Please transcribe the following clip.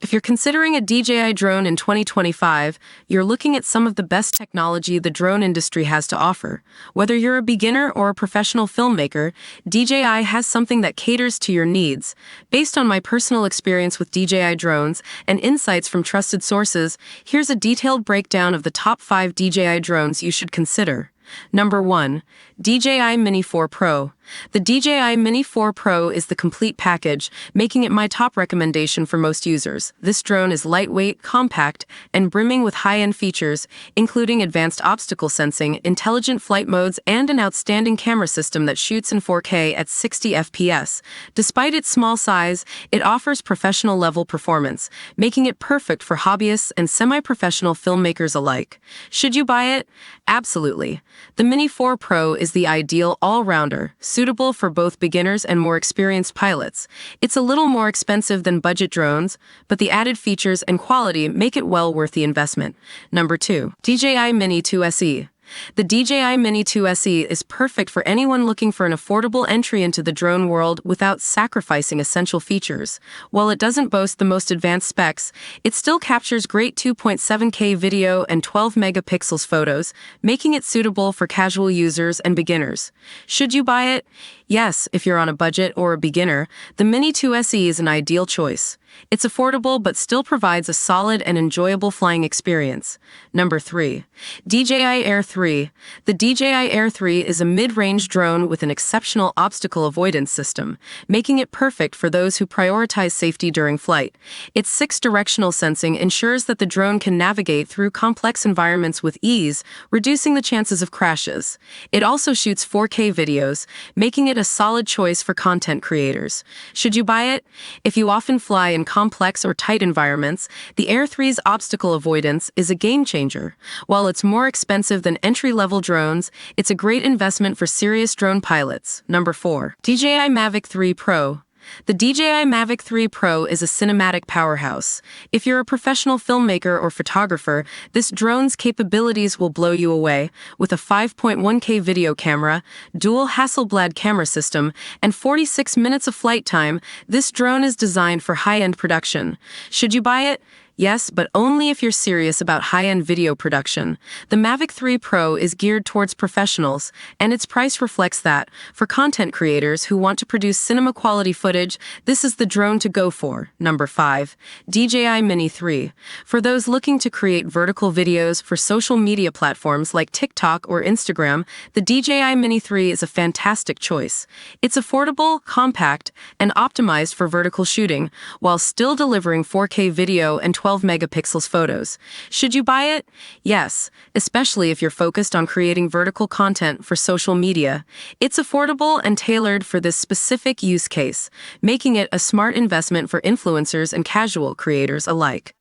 If you're considering a DJI drone in 2025, you're looking at some of the best technology the drone industry has to offer. Whether you're a beginner or a professional filmmaker, DJI has something that caters to your needs. Based on my personal experience with DJI drones and insights from trusted sources, here's a detailed breakdown of the top 5 DJI drones you should consider. Number 1. DJI Mini 4 Pro. The DJI Mini 4 Pro is the complete package, making it my top recommendation for most users. This drone is lightweight, compact, and brimming with high-end features, including advanced obstacle sensing, intelligent flight modes, and an outstanding camera system that shoots in 4K at 60 FPS. Despite its small size, it offers professional-level performance, making it perfect for hobbyists and semi-professional filmmakers alike. Should you buy it? Absolutely. The Mini 4 Pro is the ideal all-rounder, suitable for both beginners and more experienced pilots. It's a little more expensive than budget drones, but the added features and quality make it well worth the investment. Number 2. DJI Mini 2 SE. The DJI Mini 2 SE is perfect for anyone looking for an affordable entry into the drone world without sacrificing essential features. While it doesn't boast the most advanced specs, it still captures great 2.7K video and 12 megapixels photos, making it suitable for casual users and beginners. Should you buy it? Yes, if you're on a budget or a beginner, the Mini 2 SE is an ideal choice. It's affordable but still provides a solid and enjoyable flying experience. Number 3. DJI Air 3. The DJI Air 3 is a mid-range drone with an exceptional obstacle avoidance system, making it perfect for those who prioritize safety during flight. Its 6-directional sensing ensures that the drone can navigate through complex environments with ease, reducing the chances of crashes. It also shoots 4K videos, making it a solid choice for content creators. Should you buy it? If you often fly in complex or tight environments, the Air 3's obstacle avoidance is a game changer. While it's more expensive than entry-level drones, it's a great investment for serious drone pilots. Number 4. DJI Mavic 3 Pro. The DJI Mavic 3 Pro is a cinematic powerhouse. If you're a professional filmmaker or photographer, this drone's capabilities will blow you away. With a 5.1K video camera, dual Hasselblad camera system, and 46 minutes of flight time, this drone is designed for high-end production. Should you buy it? Yes, but only if you're serious about high-end video production. The Mavic 3 Pro is geared towards professionals, and its price reflects that. For content creators who want to produce cinema-quality footage, this is the drone to go for. Number 5. DJI Mini 3. For those looking to create vertical videos for social media platforms like TikTok or Instagram, the DJI Mini 3 is a fantastic choice. It's affordable, compact, and optimized for vertical shooting, while still delivering 4K video and 12 megapixels photos. Should you buy it? Yes, especially if you're focused on creating vertical content for social media. It's affordable and tailored for this specific use case, making it a smart investment for influencers and casual creators alike.